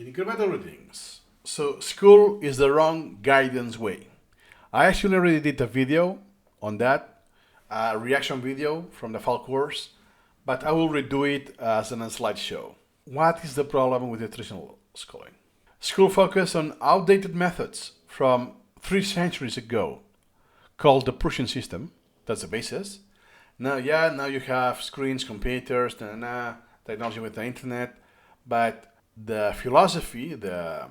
Incremental readings. So school is the wrong guidance way. I actually already did a video on that, a reaction video from the fall course, but I will redo it as a slideshow. What is the problem with the traditional schooling? School focus on outdated methods from 3 centuries ago, called the Prussian system. That's the basis. Now you have screens, computers, technology with the internet, but the philosophy, the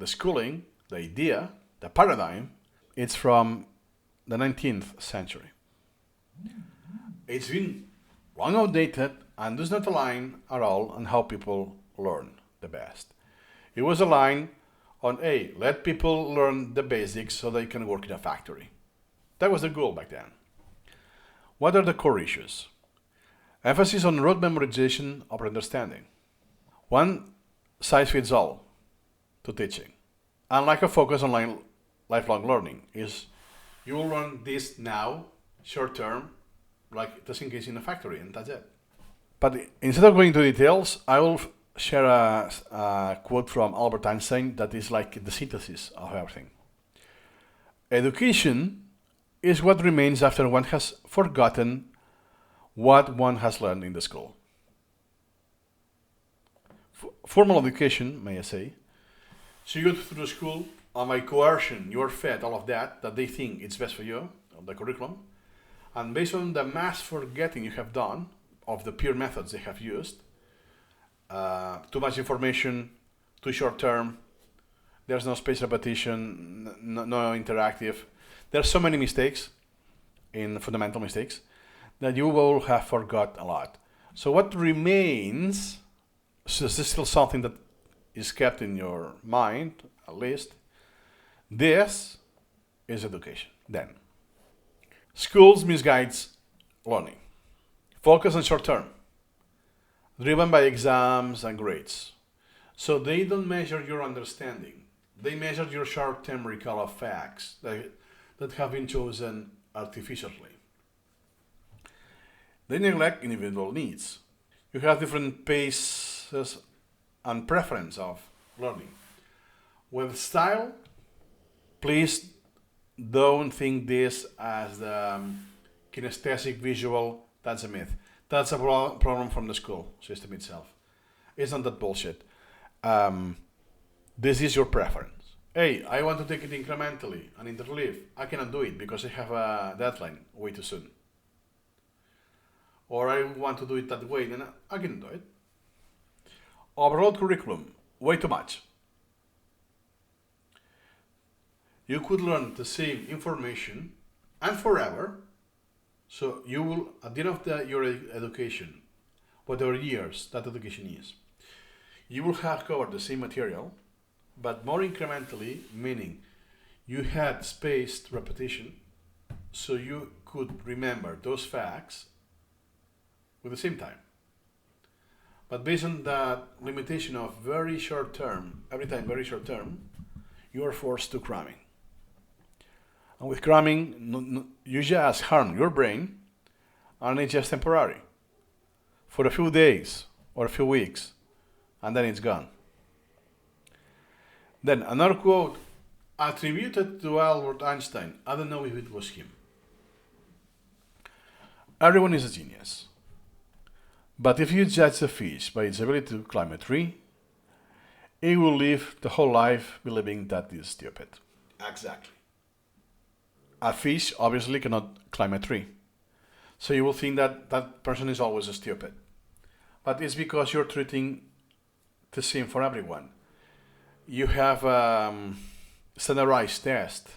schooling, the idea, the paradigm, it's from the 19th century. It's been long outdated and does not align at all on how people learn the best. It was aligned on, hey, let people learn the basics so they can work in a factory. That was the goal back then. What are the core issues? Emphasis on rote memorization over understanding. One size fits all to teaching. Unlike a focus on lifelong learning is you will learn this now, short term, like just in case in a factory, and that's it. But instead of going into details, I will share a quote from Albert Einstein that is like the synthesis of everything. Education is what remains after one has forgotten what one has learned in the school. Formal education, may I say. So you go through school, and by coercion, you're fed all of that they think it's best for you, of the curriculum. And based on the mass forgetting you have done, of the pure methods they have used, too much information, too short term, there's no spaced repetition, no interactive. There are so many mistakes, fundamental mistakes, that you will have forgot a lot. So what remains, so this is still something that is kept in your mind, at least, this is education. Then, schools misguides learning. Focus on short term, driven by exams and grades. So they don't measure your understanding. They measure your short-term recall of facts that have been chosen artificially. They neglect individual needs. You have different paces and preference of learning. With style, please don't think this as the kinesthetic visual. That's a myth. That's a problem from the school system itself. It's not that bullshit. This is your preference. Hey, I want to take it incrementally and interleave. I cannot do it because I have a deadline way too soon. Or I want to do it that way, then I can do it. Overall curriculum, way too much. You could learn the same information and forever. So you will, at the end of your education, whatever years that education is, you will have covered the same material, but more incrementally, meaning you had spaced repetition, so you could remember those facts with the same time. But based on that limitation of very short term, every time very short term, you are forced to cramming. And with cramming, you just harm your brain, and it's just temporary. For a few days or a few weeks, and then it's gone. Then another quote attributed to Albert Einstein, I don't know if it was him. Everyone is a genius. But if you judge a fish by its ability to climb a tree, it will live the whole life believing that is stupid. Exactly. A fish obviously cannot climb a tree. So you will think that that person is always stupid. But it's because you're treating the same for everyone. You have standardized test.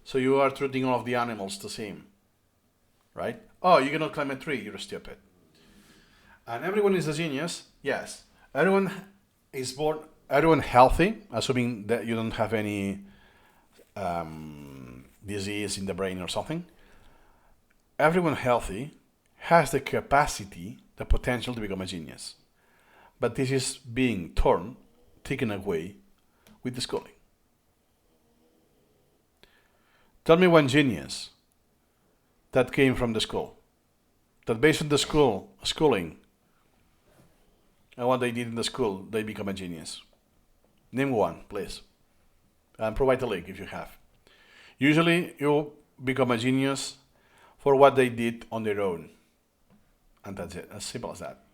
So you are treating all of the animals the same. Right? Oh, you cannot climb a tree, you're stupid. And everyone is a genius, yes. Everyone is born, everyone healthy, assuming that you don't have any disease in the brain or something. Everyone healthy has the capacity, the potential to become a genius. But this is being taken away with the schooling. Tell me one genius that came from the school, that based on the schooling, and what they did in the school, they become a genius? Name one, please, and provide a link if you have. Usually, you become a genius for what they did on their own, and that's it. As simple as that.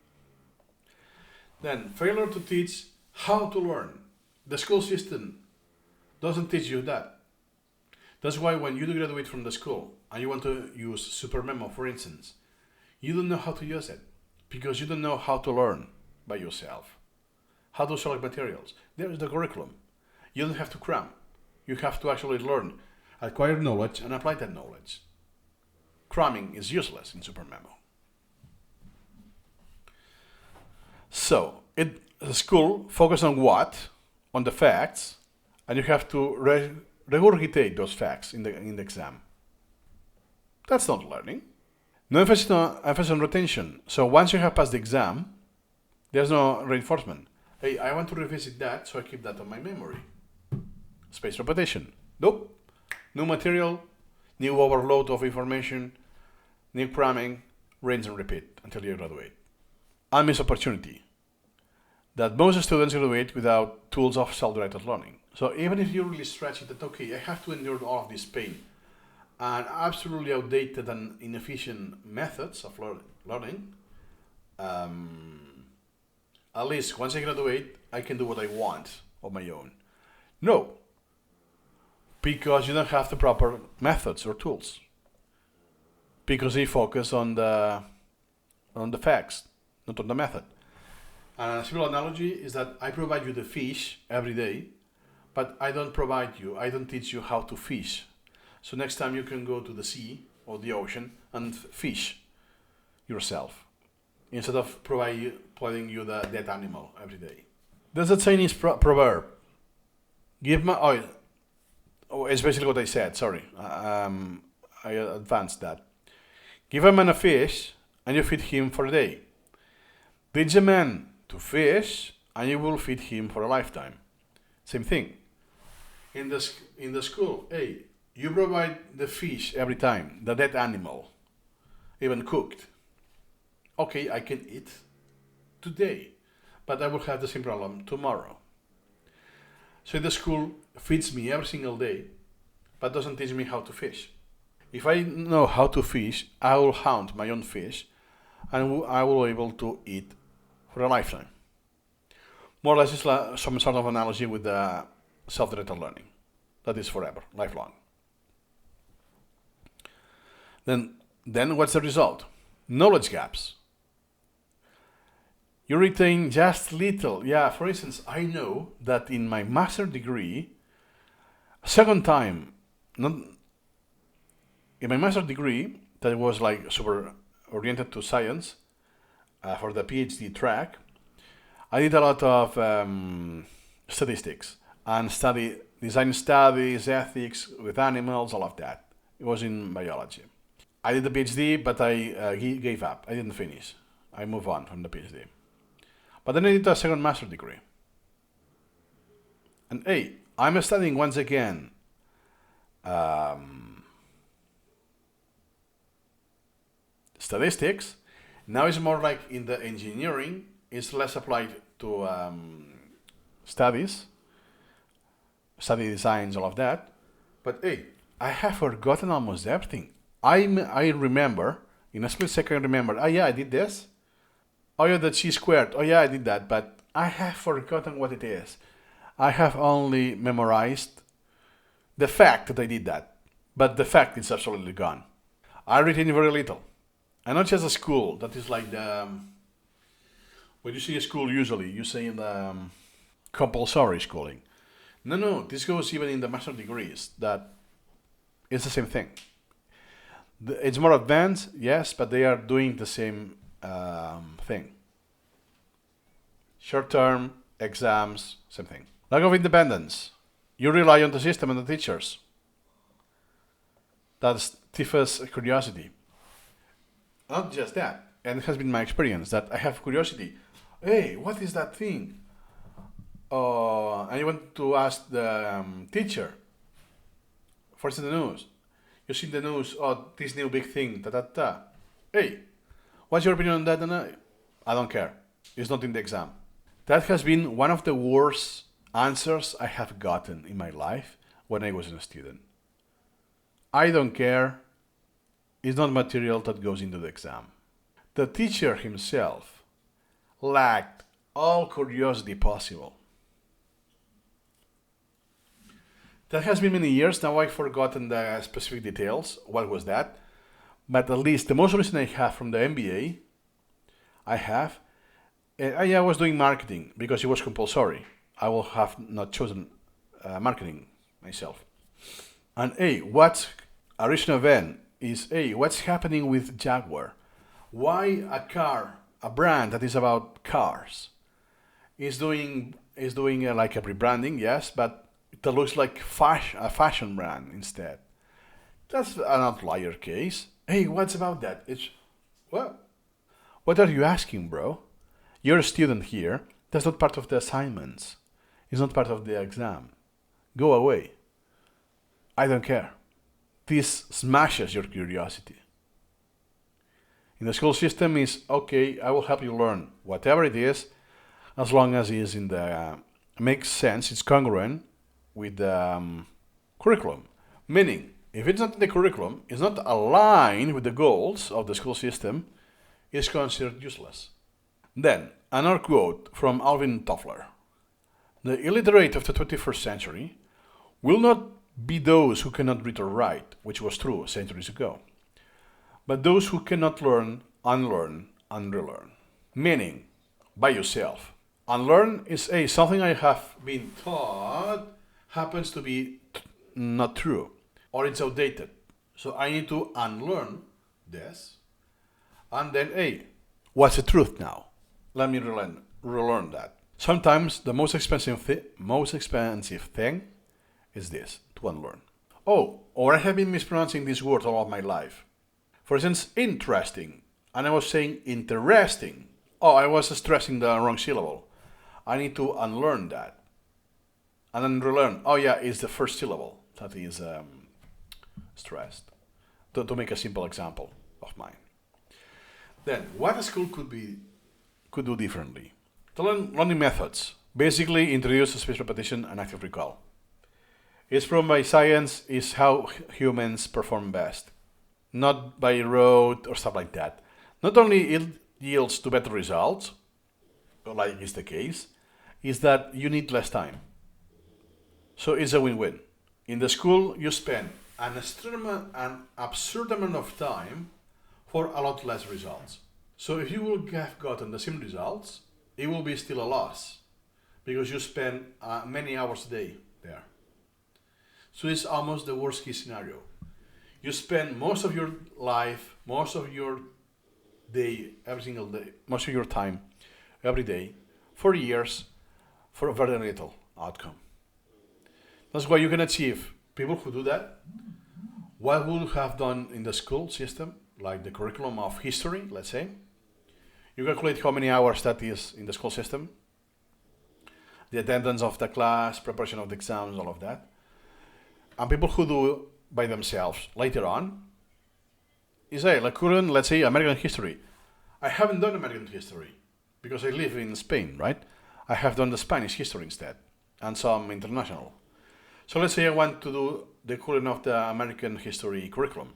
Then, failure to teach how to learn. The school system doesn't teach you that. That's why when you graduate from the school and you want to use Supermemo, for instance, you don't know how to use it because you don't know how to learn by yourself. How to select materials. There is the curriculum. You don't have to cram. You have to actually learn, acquire knowledge, and apply that knowledge. Cramming is useless in Supermemo. So, the school focus on what? On the facts, and you have to regurgitate those facts in the exam. That's not learning. No emphasis on retention. So once you have passed the exam, there's no reinforcement. Hey, I want to revisit that, so I keep that on my memory. Spaced repetition. Nope. New material, new overload of information, new cramming, rinse and repeat until you graduate. Unmissed opportunity. That most students graduate without tools of self-directed learning. So even if you really stretch it, that okay, I have to endure all of this pain and absolutely outdated and inefficient methods of learning, at least once I graduate, I can do what I want on my own. No, because you don't have the proper methods or tools. Because they focus on the facts, not on the method. And a simple analogy is that I provide you the fish every day, but I don't teach you how to fish. So next time you can go to the sea or the ocean and fish yourself, instead of providing you the dead animal every day. There's a Chinese proverb. It's basically what I said, sorry. I advanced that. Give a man a fish and you feed him for a day. Teach a man to fish and you will feed him for a lifetime. Same thing. In the school, hey, you provide the fish every time, the dead animal, even cooked. Okay, I can eat today, but I will have the same problem tomorrow. So the school feeds me every single day, but doesn't teach me how to fish. If I know how to fish, I will hunt my own fish, and I will be able to eat for a lifetime. More or less, it's like some sort of analogy with the self-directed learning. That is forever, lifelong. Then what's the result? Knowledge gaps. You retain just little. Yeah, for instance, I know that in my master degree, second time, in my master degree, that was like super oriented to science, for the PhD track, I did a lot of statistics and design studies, ethics with animals, all of that. It was in biology. I did the PhD, but I gave up. I didn't finish. I moved on from the PhD. But then I did a second master degree. And hey, I'm studying once again statistics. Now it's more like in the engineering. It's less applied to study designs, all of that. But hey, I have forgotten almost everything. I remember, in a split second I remember, oh yeah, I did this. Oh yeah, the chi squared. Oh yeah, I did that. But I have forgotten what it is. I have only memorized the fact that I did that. But the fact is absolutely gone. I retain very little. And not just a school. That is like the... When you say a school, usually, you say in the compulsory schooling. No, this goes even in the master degrees. That it's the same thing. It's more advanced, yes, but they are doing the same thing. Short-term, exams, same thing. Lack of independence. You rely on the system and the teachers. That stifles curiosity. Not just that, and it has been my experience that I have curiosity. Hey, what is that thing? And you want to ask the teacher. First in the news. You see the news, this new big thing, Hey, what's your opinion on that? And I don't care. It's not in the exam. That has been one of the worst answers I have gotten in my life when I was a student. I don't care. It's not material that goes into the exam. The teacher himself lacked all curiosity possible. That has been many years. Now I've forgotten the specific details. What was that? But at least the most recent I have from the MBA, I was doing marketing because it was compulsory. I will have not chosen marketing myself. And what's a recent event is what's happening with Jaguar? Why a brand that is about cars, is doing like a rebranding, yes, but that looks like a fashion brand instead. That's an outlier case. What's about that? It's what? What are you asking, bro? You're a student here. That's not part of the assignments. It's not part of the exam. Go away. I don't care. This smashes your curiosity. In the school system is, okay, I will help you learn whatever it is, as long as it is in the, makes sense, it's congruent with the curriculum. Meaning, if it's not in the curriculum, it's not aligned with the goals of the school system, it's considered useless. Then, another quote from Alvin Toffler. The illiterate of the 21st century will not be those who cannot read or write, which was true centuries ago, but those who cannot learn, unlearn, and relearn. Meaning, by yourself. Unlearn is something I have been taught happens to be not true, or it's outdated. So I need to unlearn this, and then, what's the truth now? Let me relearn that. Sometimes the most expensive thing is this, to unlearn. Or I have been mispronouncing this word all of my life. For instance, interesting, and I was saying interesting. I was stressing the wrong syllable. I need to unlearn that. And then relearn. It's the first syllable that is stressed. To make a simple example of mine. Then, what a school could do differently? The learning methods basically introduce spaced repetition and active recall. It's proven by science is how humans perform best, not by rote or stuff like that. Not only it yields to better results, like is the case, is that you need less time. So it's a win-win. In the school, you spend an absurd amount of time for a lot less results. So if you will have gotten the same results, it will be still a loss because you spend many hours a day there. So it's almost the worst case scenario. You spend most of your life, most of your day, every single day, most of your time, every day, for years, for a very little outcome. That's why you can achieve. People who do that, what would have done in the school system, like the curriculum of history, let's say, you calculate how many hours that is in the school system, the attendance of the class, preparation of the exams, all of that. And people who do by themselves later on is like current, let's say, American history. I haven't done American history because I live in Spain, right? I have done the Spanish history instead and some international. So let's say I want to do the curriculum of the American history curriculum.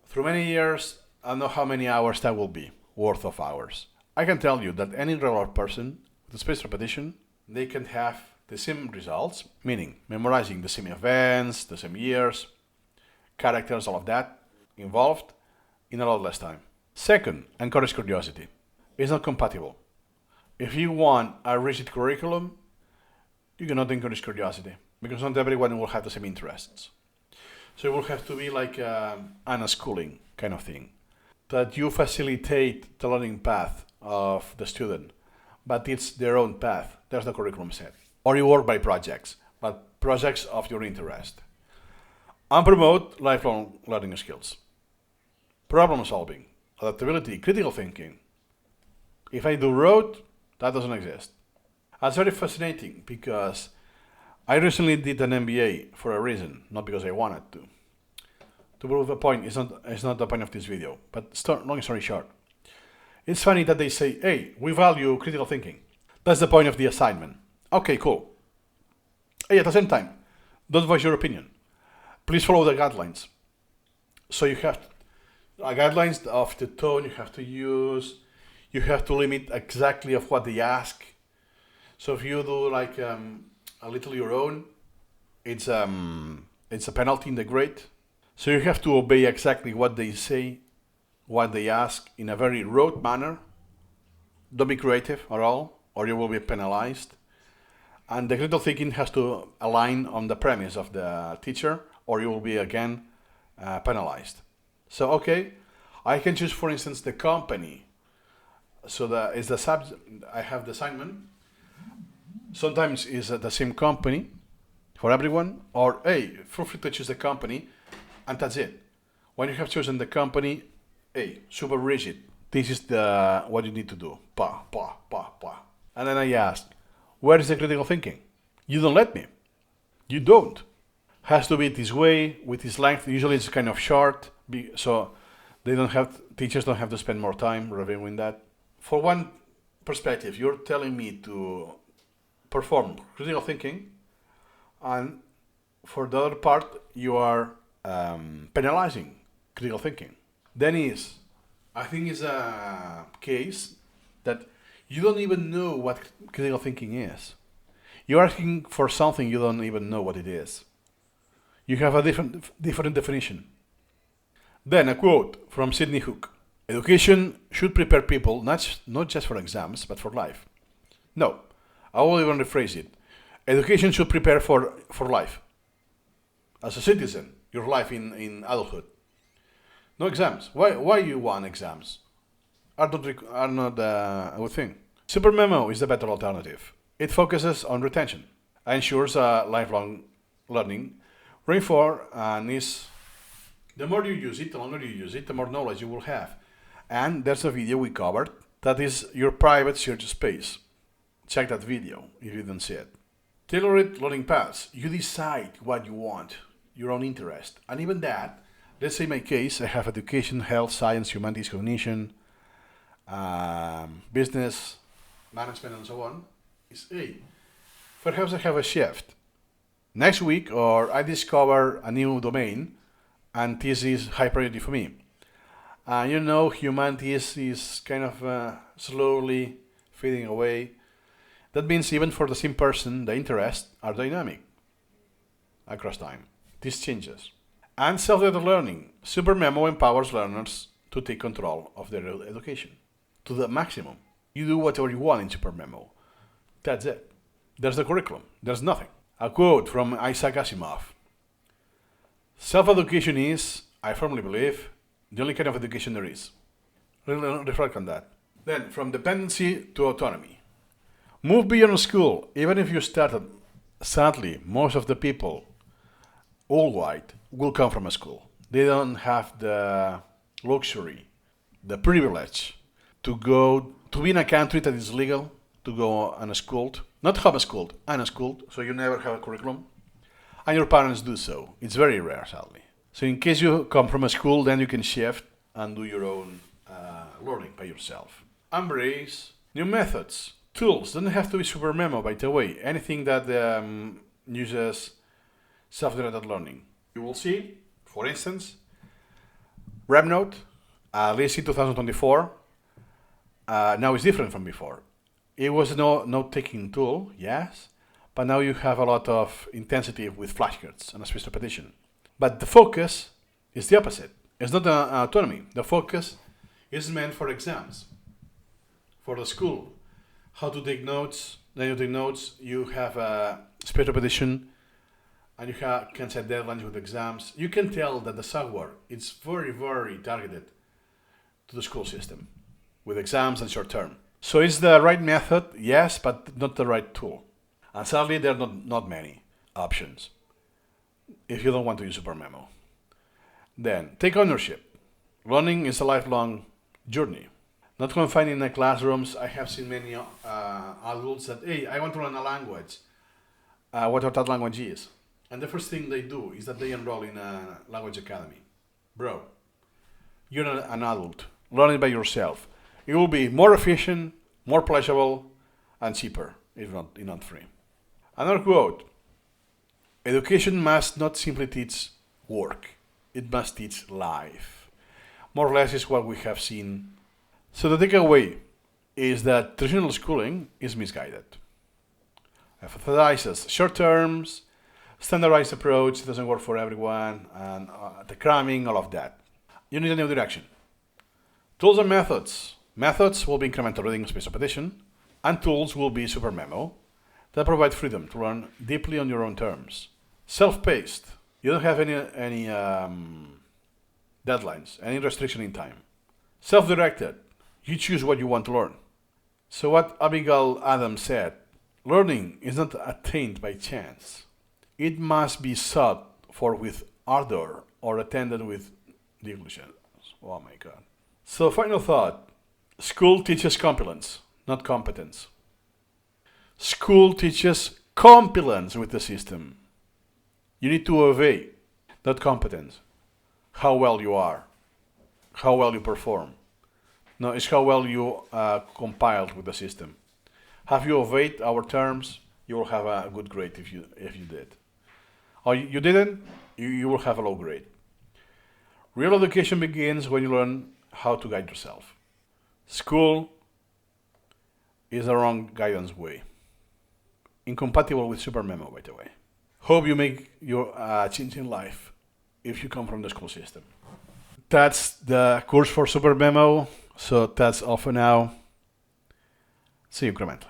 Through many years, I don't know how many hours that will be, worth of hours. I can tell you that any regular person with spaced repetition, they can have the same results, meaning memorizing the same events, the same years, characters, all of that involved in a lot less time. Second, encourage curiosity. It's not compatible. If you want a rigid curriculum, you cannot encourage curiosity because not everyone will have the same interests. So it will have to be like an unschooling kind of thing, that you facilitate the learning path of the student, but it's their own path. There's the curriculum set. Or you work by projects, but projects of your interest. And promote lifelong learning skills. Problem solving, adaptability, critical thinking. If I do rote, that doesn't exist. That's very fascinating because I recently did an MBA for a reason, not because I wanted to. To prove a point, it's not the point of this video, but long story short. It's funny that they say, hey, we value critical thinking. That's the point of the assignment. Okay, cool. Hey, at the same time, don't voice your opinion. Please follow the guidelines. So you have guidelines of the tone you have to use. You have to limit exactly of what they ask. So if you do like a little your own, it's a penalty in the grade. So you have to obey exactly what they say, what they ask in a very rote manner. Don't be creative at all, or you will be penalized. And the critical thinking has to align on the premise of the teacher, or you will be again penalized. So okay, I can choose, for instance, the company. So is the subject. I have the assignment. Sometimes it's the same company for everyone, or hey, feel free to choose the company, and that's it. When you have chosen the company, hey, super rigid. This is the what you need to do. Pa pa pa pa. And then I ask, where is the critical thinking? You don't let me. You don't. Has to be this way with this length. Usually it's kind of short, so teachers don't have to spend more time reviewing that. For one perspective, you're telling me to perform critical thinking, and for the other part, you are penalizing critical thinking. Then I think it's a case that you don't even know what critical thinking is. You're asking for something you don't even know what it is. You have a different definition. Then a quote from Sidney Hook. Education should prepare people not just for exams, but for life. No, I will even rephrase it. Education should prepare for life. As a citizen, your life in adulthood. No exams. Why you want exams? Are not a good thing. Supermemo is the better alternative. It focuses on retention, ensures lifelong learning, reinforce, and is the more you use it, the longer you use it, the more knowledge you will have. And there's a video we covered that is your private search space. Check that video if you didn't see it. Tailored learning paths. You decide what you want, your own interest. And even that, let's say in my case, I have education, health, science, humanities, cognition, business, management, and so on. Perhaps I have a shift. Next week, or I discover a new domain, and this is high priority for me. Humanities is kind of slowly fading away. That means even for the same person, the interests are dynamic across time. This changes. And self-directed learning. Supermemo empowers learners to take control of their education to the maximum. You do whatever you want in Supermemo. That's it. There's the curriculum. There's nothing. A quote from Isaac Asimov. Self-education is, I firmly believe, the only kind of education there is. Reflect on that. Then, from dependency to autonomy. Move beyond school. Even if you started, sadly, most of the people, all white, will come from a school. They don't have the luxury, the privilege to be in a country that is legal to go unschooled, not homeschooled, unschooled, so you never have a curriculum, and your parents do so. It's very rare, sadly. So in case you come from a school, then you can shift and do your own learning by yourself. Embrace new methods, tools. Doesn't have to be Supermemo, by the way. Anything that uses self-directed learning. You will see, for instance, RepNote, at least in 2024, now it's different from before. It was a note-taking tool, yes, but now you have a lot of intensity with flashcards and a spaced repetition. But the focus is the opposite. It's not autonomy. The focus is meant for exams, for the school. How to take notes. Then you take notes. You have a spaced repetition, and you can set deadlines with exams. You can tell that the software is very, very targeted to the school system with exams and short term. So it's the right method, yes, but not the right tool. And sadly, there are not many options if you don't want to use Supermemo. Then, take ownership. Learning is a lifelong journey. Not confined in the classrooms. I have seen many adults that, hey, I want to learn a language. Whatever that language is. And the first thing they do is that they enroll in a language academy. Bro, you're an adult. Learn it by yourself. It will be more efficient, more pleasurable, and cheaper, if not free. Another quote: education must not simply teach work, it must teach life. More or less is what we have seen. So the takeaway is that traditional schooling is misguided. Emphasizes short terms, standardized approach doesn't work for everyone, and the cramming, all of that. You need a new direction. Tools and methods. Methods will be incremental reading, space repetition, and tools will be Supermemo that provide freedom to learn deeply on your own terms. Self-paced. You don't have any deadlines, any restriction in time. Self-directed. You choose what you want to learn. So what Abigail Adams said, learning is not attained by chance. It must be sought for with ardor or attended with diligence. Oh my God. So final thought. School teaches competence, not competence. School teaches competence with the system. You need to obey, not competence. How well you are, how well you perform. No, it's how well you compiled with the system. Have you obeyed our terms? You will have a good grade if you did. Or you didn't, you will have a low grade. Real education begins when you learn how to guide yourself. School is the wrong guidance way. Incompatible with Supermemo, by the way. Hope you make your change in life if you come from the school system. That's the course for Supermemo. So that's all for now. See you incremental.